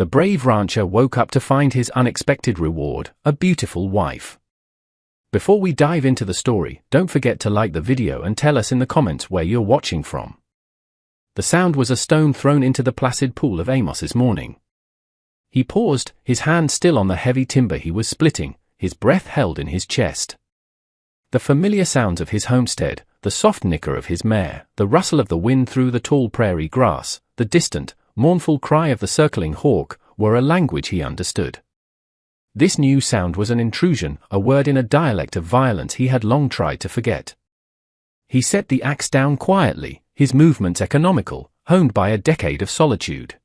The brave rancher woke up to find his unexpected reward, a beautiful wife. Before we dive into the story, don't forget to like the video and tell us in the comments where you're watching from. The sound was a stone thrown into the placid pool of Amos's morning. He paused, his hand still on the heavy timber he was splitting, his breath held in his chest. The familiar sounds of his homestead, the soft nicker of his mare, the rustle of the wind through the tall prairie grass, the distant, mournful cry of the circling hawk, were a language he understood. This new sound was an intrusion, a word in a dialect of violence he had long tried to forget. He set the axe down quietly, his movements economical, honed by a decade of solitude.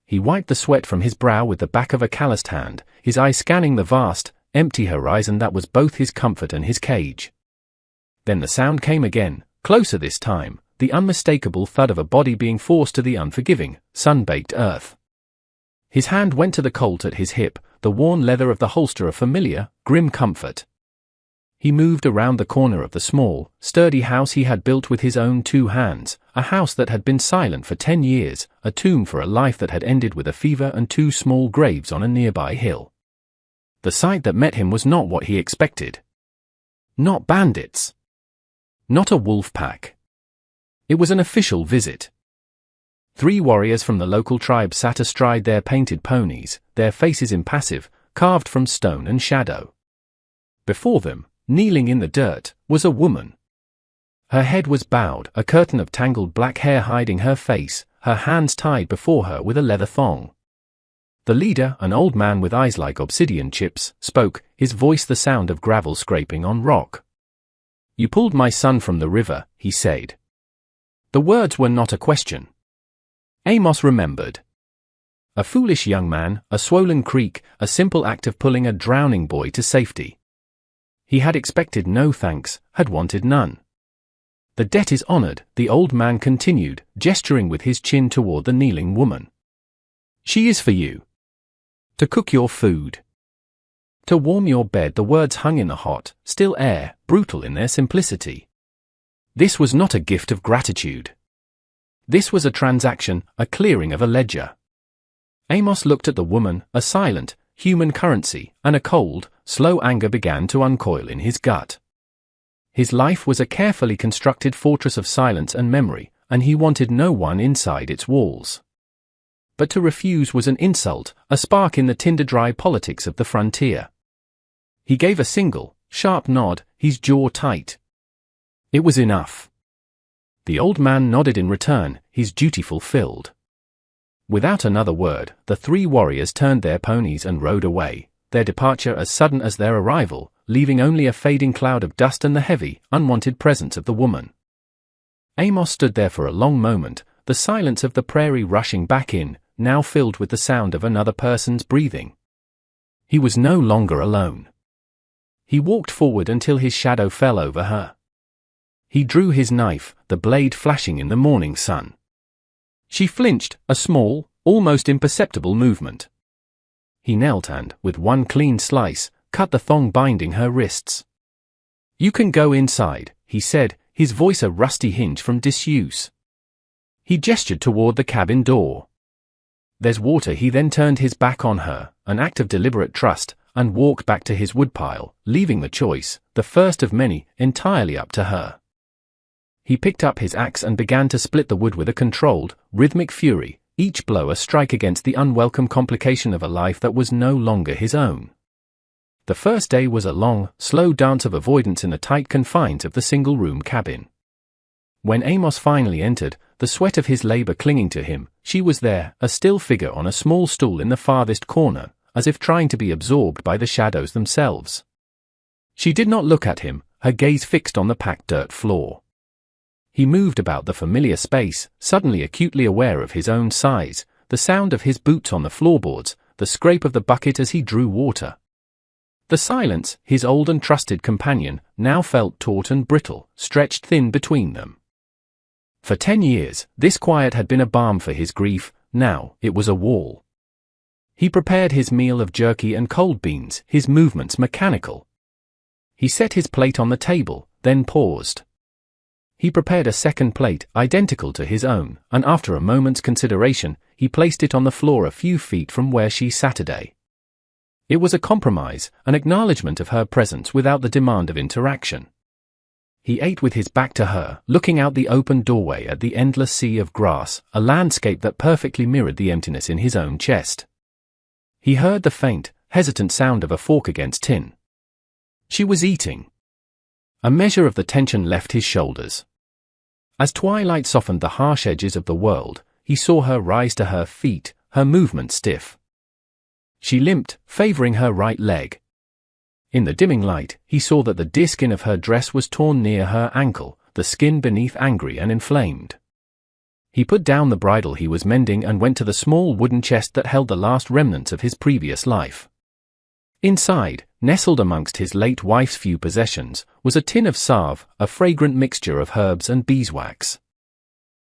He wiped the sweat from his brow with the back of a calloused hand, his eyes scanning the vast, empty horizon that was both his comfort and his cage. Then the sound came again, closer this time, the unmistakable thud of a body being forced to the unforgiving, sun-baked earth. His hand went to the Colt at his hip, the worn leather of the holster a familiar, grim comfort. He moved around the corner of the small, sturdy house he had built with his own 2 hands, a house that had been silent for 10 years, a tomb for a life that had ended with a fever and 2 small graves on a nearby hill. The sight that met him was not what he expected. Not bandits. Not a wolf pack. It was an official visit. 3 warriors from the local tribe sat astride their painted ponies, their faces impassive, carved from stone and shadow. Before them, kneeling in the dirt, was a woman. Her head was bowed, a curtain of tangled black hair hiding her face, her hands tied before her with a leather thong. The leader, an old man with eyes like obsidian chips, spoke, his voice the sound of gravel scraping on rock. "You pulled my son from the river," he said. The words were not a question. Amos remembered. A foolish young man, a swollen creek, a simple act of pulling a drowning boy to safety. He had expected no thanks, had wanted none. "The debt is honored," the old man continued, gesturing with his chin toward the kneeling woman. "She is for you. To cook your food. To warm your bed." The words hung in the hot, still air, brutal in their simplicity. This was not a gift of gratitude. This was a transaction, a clearing of a ledger. Amos looked at the woman, a silent, human currency, and a cold, slow anger began to uncoil in his gut. His life was a carefully constructed fortress of silence and memory, and he wanted no one inside its walls. But to refuse was an insult, a spark in the tinder-dry politics of the frontier. He gave a single, sharp nod, his jaw tight. It was enough. The old man nodded in return, his duty fulfilled. Without another word, the 3 warriors turned their ponies and rode away, their departure as sudden as their arrival, leaving only a fading cloud of dust and the heavy, unwanted presence of the woman. Amos stood there for a long moment, the silence of the prairie rushing back in, now filled with the sound of another person's breathing. He was no longer alone. He walked forward until his shadow fell over her. He drew his knife, the blade flashing in the morning sun. She flinched, a small, almost imperceptible movement. He knelt and, with one clean slice, cut the thong binding her wrists. "You can go inside," he said, his voice a rusty hinge from disuse. He gestured toward the cabin door. "There's water." He then turned his back on her, an act of deliberate trust, and walked back to his woodpile, leaving the choice, the first of many, entirely up to her. He picked up his axe and began to split the wood with a controlled, rhythmic fury, each blow a strike against the unwelcome complication of a life that was no longer his own. The first day was a long, slow dance of avoidance in the tight confines of the single-room cabin. When Amos finally entered, the sweat of his labor clinging to him, she was there, a still figure on a small stool in the farthest corner, as if trying to be absorbed by the shadows themselves. She did not look at him, her gaze fixed on the packed dirt floor. He moved about the familiar space, suddenly acutely aware of his own size, the sound of his boots on the floorboards, the scrape of the bucket as he drew water. The silence, his old and trusted companion, now felt taut and brittle, stretched thin between them. For 10 years, this quiet had been a balm for his grief, now it was a wall. He prepared his meal of jerky and cold beans, his movements mechanical. He set his plate on the table, then paused. He prepared a second plate identical to his own, and after a moment's consideration, he placed it on the floor a few feet from where she sat today. It was a compromise, an acknowledgement of her presence without the demand of interaction. He ate with his back to her, looking out the open doorway at the endless sea of grass, a landscape that perfectly mirrored the emptiness in his own chest. He heard the faint, hesitant sound of a fork against tin. She was eating. A measure of the tension left his shoulders. As twilight softened the harsh edges of the world, he saw her rise to her feet, her movement stiff. She limped, favoring her right leg. In the dimming light, he saw that the deerskin of her dress was torn near her ankle, the skin beneath angry and inflamed. He put down the bridle he was mending and went to the small wooden chest that held the last remnants of his previous life. Inside, nestled amongst his late wife's few possessions, was a tin of salve, a fragrant mixture of herbs and beeswax.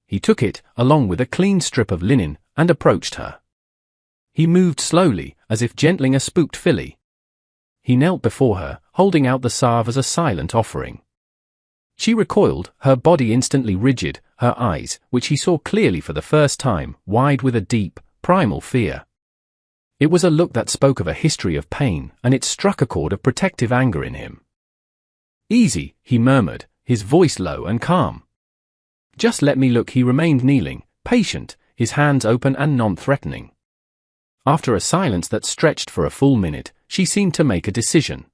He took it, along with a clean strip of linen, and approached her. He moved slowly, as if gentling a spooked filly. He knelt before her, holding out the salve as a silent offering. She recoiled, her body instantly rigid, her eyes, which he saw clearly for the first time, wide with a deep, primal fear. It was a look that spoke of a history of pain, and it struck a chord of protective anger in him. "Easy," he murmured, his voice low and calm. "Just let me look." He remained kneeling, patient, his hands open and non-threatening. After a silence that stretched for a full minute, she seemed to make a decision.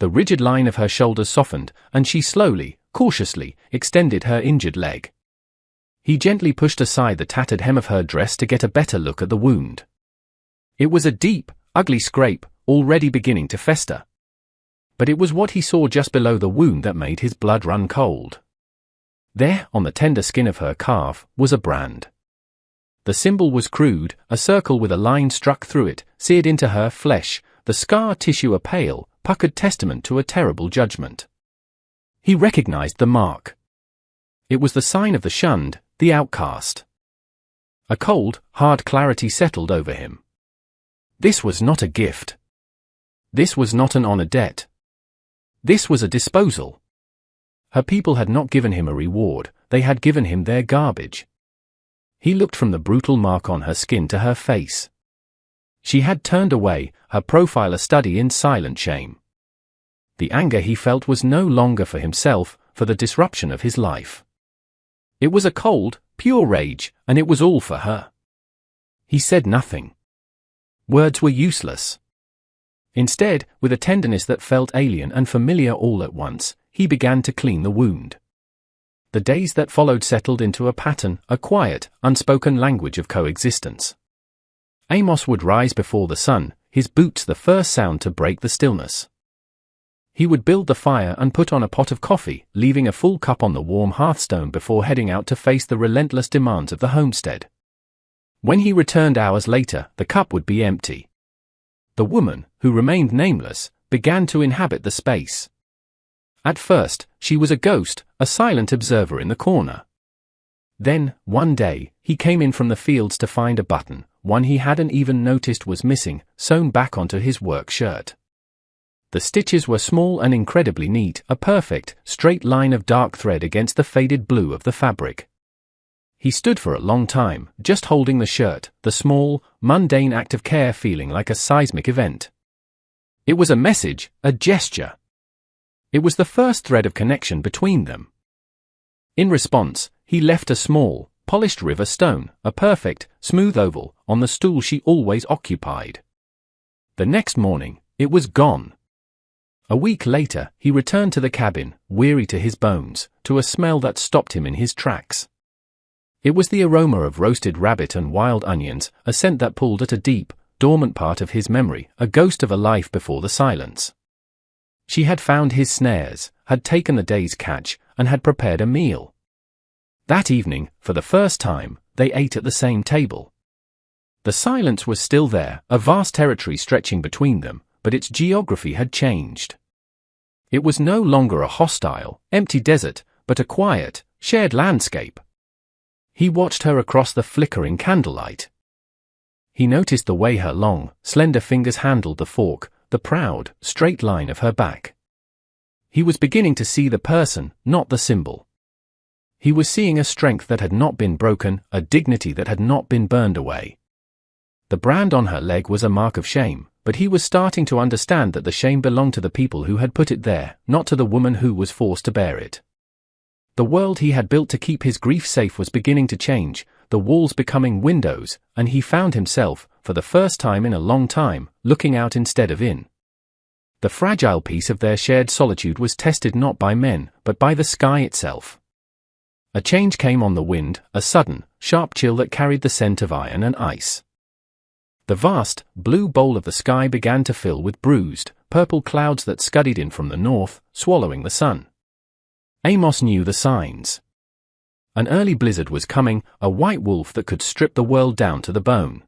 The rigid line of her shoulders softened, and she slowly, cautiously, extended her injured leg. He gently pushed aside the tattered hem of her dress to get a better look at the wound. It was a deep, ugly scrape, already beginning to fester. But it was what he saw just below the wound that made his blood run cold. There, on the tender skin of her calf, was a brand. The symbol was crude, a circle with a line struck through it, seared into her flesh, the scar tissue a pale, puckered testament to a terrible judgment. He recognized the mark. It was the sign of the shunned, the outcast. A cold, hard clarity settled over him. This was not a gift. This was not an honor debt. This was a disposal. Her people had not given him a reward, they had given him their garbage. He looked from the brutal mark on her skin to her face. She had turned away, her profile a study in silent shame. The anger he felt was no longer for himself, for the disruption of his life. It was a cold, pure rage, and it was all for her. He said nothing. Words were useless. Instead, with a tenderness that felt alien and familiar all at once, he began to clean the wound. The days that followed settled into a pattern, a quiet, unspoken language of coexistence. Amos would rise before the sun, his boots the first sound to break the stillness. He would build the fire and put on a pot of coffee, leaving a full cup on the warm hearthstone before heading out to face the relentless demands of the homestead. When he returned hours later, the cup would be empty. The woman, who remained nameless, began to inhabit the space. At first, she was a ghost, a silent observer in the corner. Then, one day, he came in from the fields to find a button, one he hadn't even noticed was missing, sewn back onto his work shirt. The stitches were small and incredibly neat, a perfect, straight line of dark thread against the faded blue of the fabric. He stood for a long time, just holding the shirt, the small, mundane act of care feeling like a seismic event. It was a message, a gesture. It was the first thread of connection between them. In response, he left a small, polished river stone, a perfect, smooth oval, on the stool she always occupied. The next morning, it was gone. A week later, he returned to the cabin, weary to his bones, to a smell that stopped him in his tracks. It was the aroma of roasted rabbit and wild onions, a scent that pulled at a deep, dormant part of his memory, a ghost of a life before the silence. She had found his snares, had taken the day's catch, and had prepared a meal. That evening, for the first time, they ate at the same table. The silence was still there, a vast territory stretching between them, but its geography had changed. It was no longer a hostile, empty desert, but a quiet, shared landscape. He watched her across the flickering candlelight. He noticed the way her long, slender fingers handled the fork, the proud, straight line of her back. He was beginning to see the person, not the symbol. He was seeing a strength that had not been broken, a dignity that had not been burned away. The brand on her leg was a mark of shame, but he was starting to understand that the shame belonged to the people who had put it there, not to the woman who was forced to bear it. The world he had built to keep his grief safe was beginning to change, the walls becoming windows, and he found himself, for the first time in a long time, looking out instead of in. The fragile peace of their shared solitude was tested not by men, but by the sky itself. A change came on the wind, a sudden, sharp chill that carried the scent of iron and ice. The vast, blue bowl of the sky began to fill with bruised, purple clouds that scudded in from the north, swallowing the sun. Amos knew the signs. An early blizzard was coming, a white wolf that could strip the world down to the bone.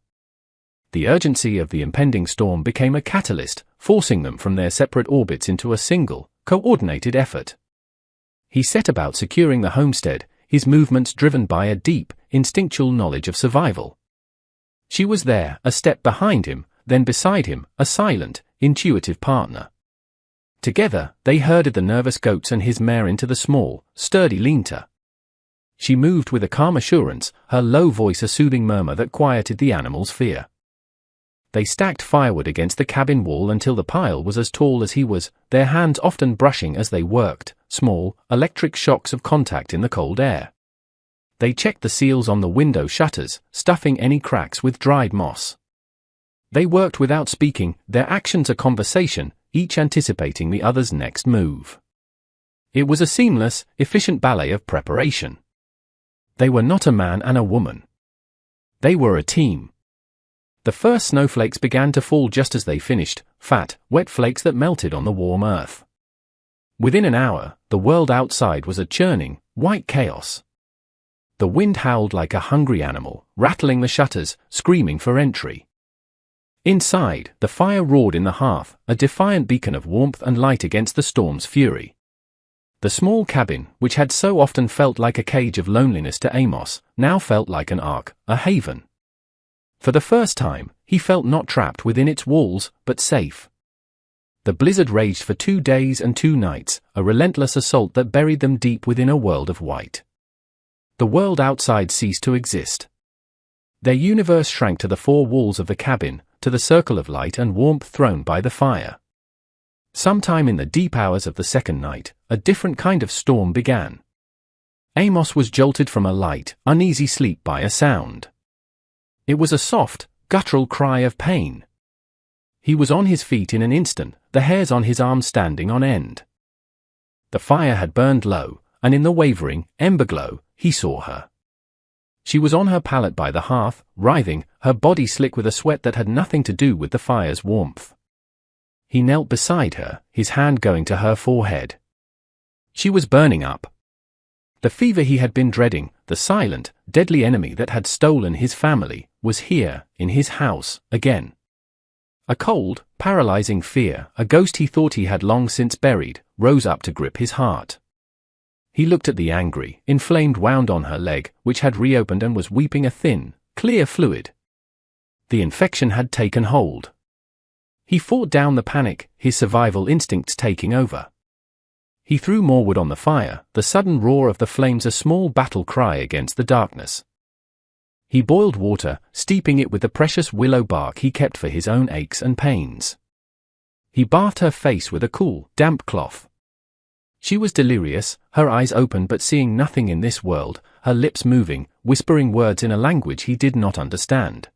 The urgency of the impending storm became a catalyst, forcing them from their separate orbits into a single, coordinated effort. He set about securing the homestead, his movements driven by a deep, instinctual knowledge of survival. She was there, a step behind him, then beside him, a silent, intuitive partner. Together, they herded the nervous goats and his mare into the small, sturdy lean-to. She moved with a calm assurance, her low voice a soothing murmur that quieted the animal's fear. They stacked firewood against the cabin wall until the pile was as tall as he was, their hands often brushing as they worked, small, electric shocks of contact in the cold air. They checked the seals on the window shutters, stuffing any cracks with dried moss. They worked without speaking, their actions a conversation, each anticipating the other's next move. It was a seamless, efficient ballet of preparation. They were not a man and a woman. They were a team. The first snowflakes began to fall just as they finished, fat, wet flakes that melted on the warm earth. Within an hour, the world outside was a churning, white chaos. The wind howled like a hungry animal, rattling the shutters, screaming for entry. Inside, the fire roared in the hearth, a defiant beacon of warmth and light against the storm's fury. The small cabin, which had so often felt like a cage of loneliness to Amos, now felt like an ark, a haven. For the first time, he felt not trapped within its walls, but safe. The blizzard raged for 2 days and 2 nights, a relentless assault that buried them deep within a world of white. The world outside ceased to exist. Their universe shrank to the 4 walls of the cabin, to the circle of light and warmth thrown by the fire. Sometime in the deep hours of the second night, a different kind of storm began. Amos was jolted from a light, uneasy sleep by a sound. It was a soft, guttural cry of pain. He was on his feet in an instant, the hairs on his arms standing on end. The fire had burned low, and in the wavering, ember glow, he saw her. She was on her pallet by the hearth, writhing, her body slick with a sweat that had nothing to do with the fire's warmth. He knelt beside her, his hand going to her forehead. She was burning up. The fever he had been dreading, the silent, deadly enemy that had stolen his family, was here, in his house, again. A cold, paralyzing fear, a ghost he thought he had long since buried, rose up to grip his heart. He looked at the angry, inflamed wound on her leg, which had reopened and was weeping a thin, clear fluid. The infection had taken hold. He fought down the panic, his survival instincts taking over. He threw more wood on the fire, the sudden roar of the flames a small battle cry against the darkness. He boiled water, steeping it with the precious willow bark he kept for his own aches and pains. He bathed her face with a cool, damp cloth. She was delirious, her eyes open but seeing nothing in this world, her lips moving, whispering words in a language he did not understand.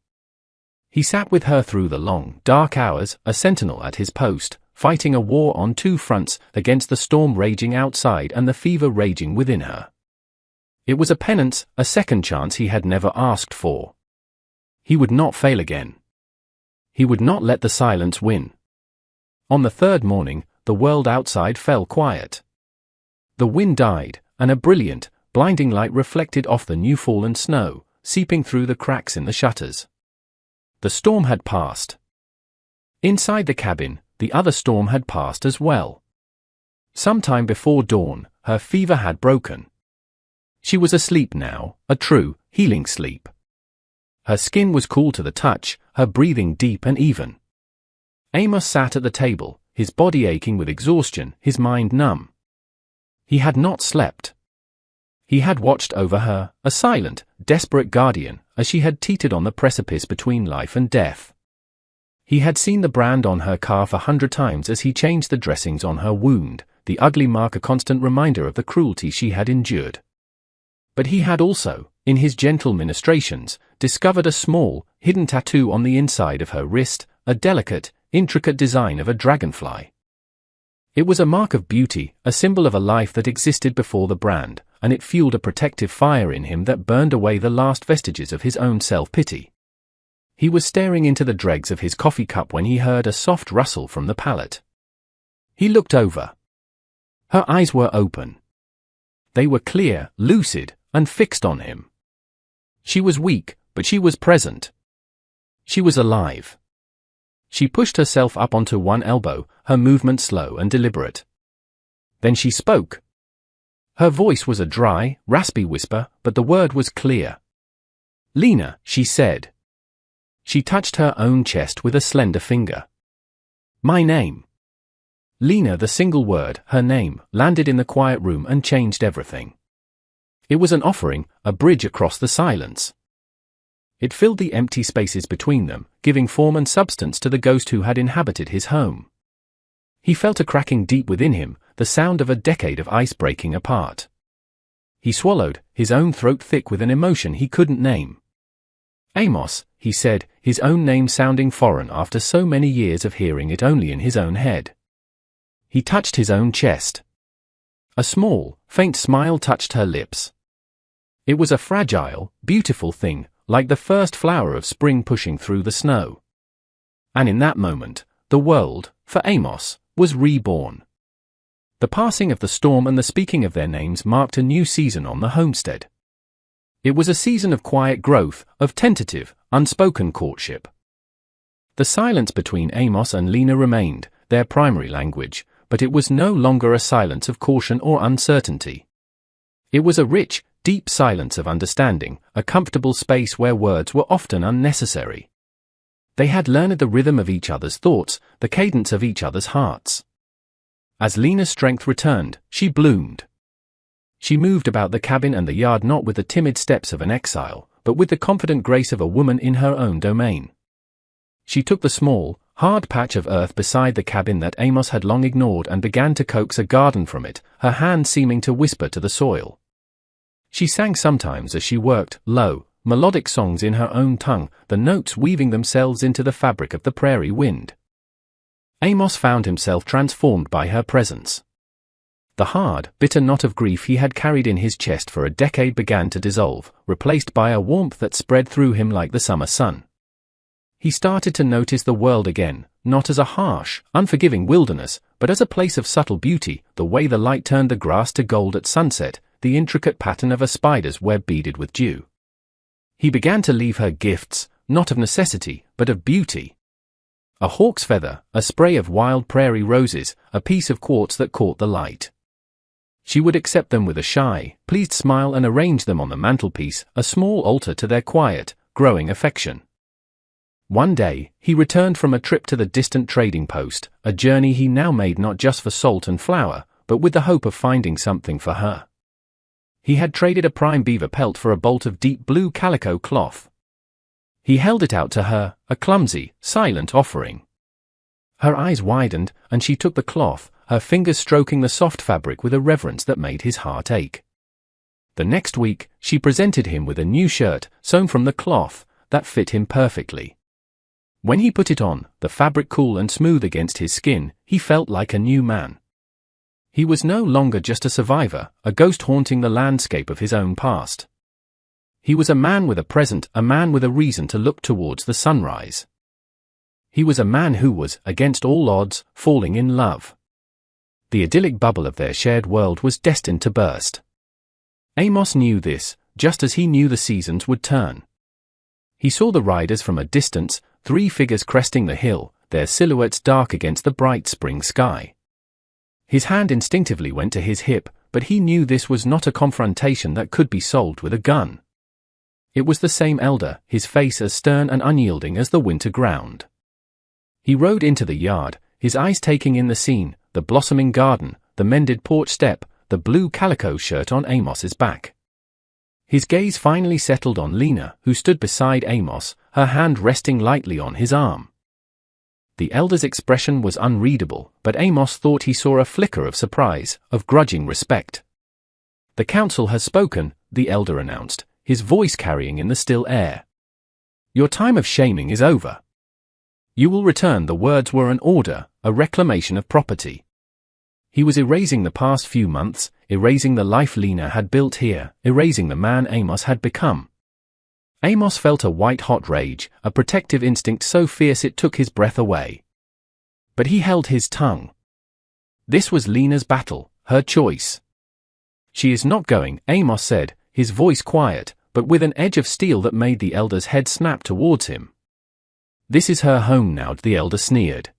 He sat with her through the long, dark hours, a sentinel at his post, fighting a war on 2 fronts, against the storm raging outside and the fever raging within her. It was a penance, a second chance he had never asked for. He would not fail again. He would not let the silence win. On the 3rd morning, the world outside fell quiet. The wind died, and a brilliant, blinding light reflected off the new-fallen snow, seeping through the cracks in the shutters. The storm had passed. Inside the cabin, the other storm had passed as well. Sometime before dawn, her fever had broken. She was asleep now, a true, healing sleep. Her skin was cool to the touch, her breathing deep and even. Amos sat at the table, his body aching with exhaustion, his mind numb. He had not slept. He had watched over her, a silent, desperate guardian, as she had teetered on the precipice between life and death. He had seen the brand on her calf 100 times as he changed the dressings on her wound, the ugly mark a constant reminder of the cruelty she had endured. But he had also, in his gentle ministrations, discovered a small, hidden tattoo on the inside of her wrist, a delicate, intricate design of a dragonfly. It was a mark of beauty, a symbol of a life that existed before the brand, and it fueled a protective fire in him that burned away the last vestiges of his own self-pity. He was staring into the dregs of his coffee cup when he heard a soft rustle from the pallet. He looked over. Her eyes were open. They were clear, lucid, and fixed on him. She was weak, but she was present. She was alive. She pushed herself up onto one elbow, her movement slow and deliberate. Then she spoke. Her voice was a dry, raspy whisper, but the word was clear. "Lena," she said. She touched her own chest with a slender finger. "My name." Lena, the single word, her name, landed in the quiet room and changed everything. It was an offering, a bridge across the silence. It filled the empty spaces between them, giving form and substance to the ghost who had inhabited his home. He felt a cracking deep within him, the sound of a decade of ice breaking apart. He swallowed, his own throat thick with an emotion he couldn't name. "Amos," he said, his own name sounding foreign after so many years of hearing it only in his own head. He touched his own chest. A small, faint smile touched her lips. It was a fragile, beautiful thing, like the first flower of spring pushing through the snow. And in that moment, the world, for Amos, was reborn. The passing of the storm and the speaking of their names marked a new season on the homestead. It was a season of quiet growth, of tentative, unspoken courtship. The silence between Amos and Lena remained, their primary language, but it was no longer a silence of caution or uncertainty. It was a rich, deep silence of understanding, a comfortable space where words were often unnecessary. They had learned the rhythm of each other's thoughts, the cadence of each other's hearts. As Lena's strength returned, she bloomed. She moved about the cabin and the yard not with the timid steps of an exile, but with the confident grace of a woman in her own domain. She took the small, hard patch of earth beside the cabin that Amos had long ignored and began to coax a garden from it, her hand seeming to whisper to the soil. She sang sometimes as she worked, low, melodic songs in her own tongue, the notes weaving themselves into the fabric of the prairie wind. Amos found himself transformed by her presence. The hard, bitter knot of grief he had carried in his chest for a decade began to dissolve, replaced by a warmth that spread through him like the summer sun. He started to notice the world again, not as a harsh, unforgiving wilderness, but as a place of subtle beauty, the way the light turned the grass to gold at sunset, the intricate pattern of a spider's web beaded with dew. He began to leave her gifts, not of necessity, but of beauty. A hawk's feather, a spray of wild prairie roses, a piece of quartz that caught the light. She would accept them with a shy, pleased smile and arrange them on the mantelpiece, a small altar to their quiet, growing affection. One day, he returned from a trip to the distant trading post, a journey he now made not just for salt and flour, but with the hope of finding something for her. He had traded a prime beaver pelt for a bolt of deep blue calico cloth. He held it out to her, a clumsy, silent offering. Her eyes widened, and she took the cloth, her fingers stroking the soft fabric with a reverence that made his heart ache. The next week, she presented him with a new shirt, sewn from the cloth, that fit him perfectly. When he put it on, the fabric cool and smooth against his skin, he felt like a new man. He was no longer just a survivor, a ghost haunting the landscape of his own past. He was a man with a present, a man with a reason to look towards the sunrise. He was a man who was, against all odds, falling in love. The idyllic bubble of their shared world was destined to burst. Amos knew this, just as he knew the seasons would turn. He saw the riders from a distance, 3 figures cresting the hill, their silhouettes dark against the bright spring sky. His hand instinctively went to his hip, but he knew this was not a confrontation that could be solved with a gun. It was the same elder, his face as stern and unyielding as the winter ground. He rode into the yard, his eyes taking in the scene, the blossoming garden, the mended porch step, the blue calico shirt on Amos's back. His gaze finally settled on Lena, who stood beside Amos, her hand resting lightly on his arm. The elder's expression was unreadable, but Amos thought he saw a flicker of surprise, of grudging respect. "The council has spoken," the elder announced, his voice carrying in the still air. "Your time of shaming is over. You will return." The words were an order, a reclamation of property. He was erasing the past few months, erasing the life Lena had built here, erasing the man Amos had become. Amos felt a white-hot rage, a protective instinct so fierce it took his breath away. But he held his tongue. This was Lena's battle, her choice. "She is not going," Amos said, his voice quiet, but with an edge of steel that made the elder's head snap towards him. "This is her home now," the elder sneered.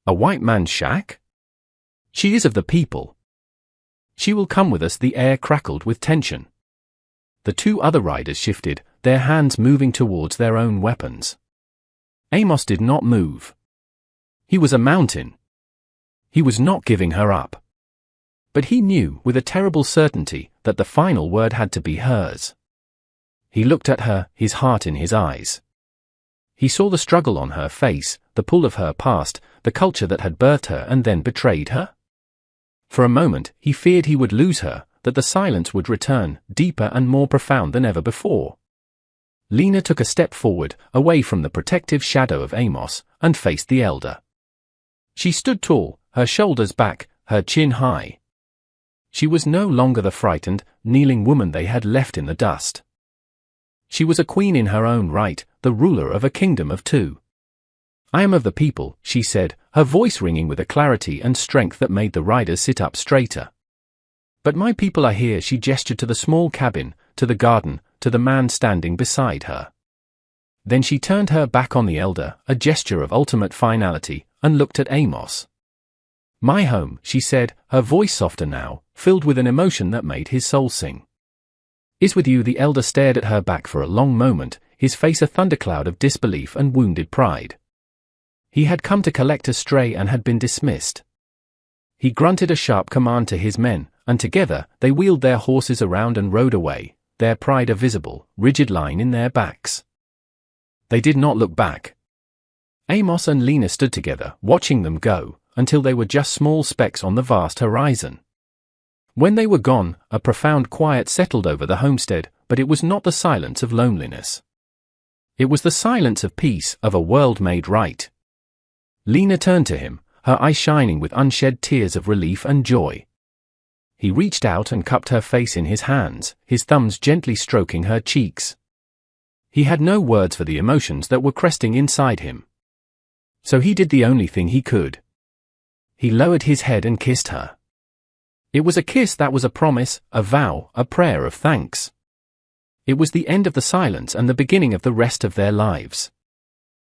"A white man's shack? She is of the people. She will come with us." The air crackled with tension. The two other riders shifted, their hands moving towards their own weapons. Amos did not move. He was a mountain. He was not giving her up. But he knew, with a terrible certainty, that the final word had to be hers. He looked at her, his heart in his eyes. He saw the struggle on her face, the pull of her past, the culture that had birthed her and then betrayed her. For a moment, he feared he would lose her, that the silence would return, deeper and more profound than ever before. Lena took a step forward, away from the protective shadow of Amos, and faced the elder. She stood tall, her shoulders back, her chin high. She was no longer the frightened, kneeling woman they had left in the dust. She was a queen in her own right, the ruler of a kingdom of two. "I am of the people," she said, her voice ringing with a clarity and strength that made the riders sit up straighter. "But my people are here." She gestured to the small cabin, to the garden, to the man standing beside her. Then she turned her back on the elder, a gesture of ultimate finality, and looked at Amos. "My home," she said, her voice softer now, filled with an emotion that made his soul sing. "Is with you." The elder stared at her back for a long moment, his face a thundercloud of disbelief and wounded pride. He had come to collect a stray and had been dismissed. He grunted a sharp command to his men, and together, they wheeled their horses around and rode away, their pride a visible, rigid line in their backs. They did not look back. Amos and Lena stood together, watching them go, until they were just small specks on the vast horizon. When they were gone, a profound quiet settled over the homestead, but it was not the silence of loneliness. It was the silence of peace, of a world made right. Lena turned to him, her eyes shining with unshed tears of relief and joy. He reached out and cupped her face in his hands, his thumbs gently stroking her cheeks. He had no words for the emotions that were cresting inside him. So he did the only thing he could. He lowered his head and kissed her. It was a kiss that was a promise, a vow, a prayer of thanks. It was the end of the silence and the beginning of the rest of their lives.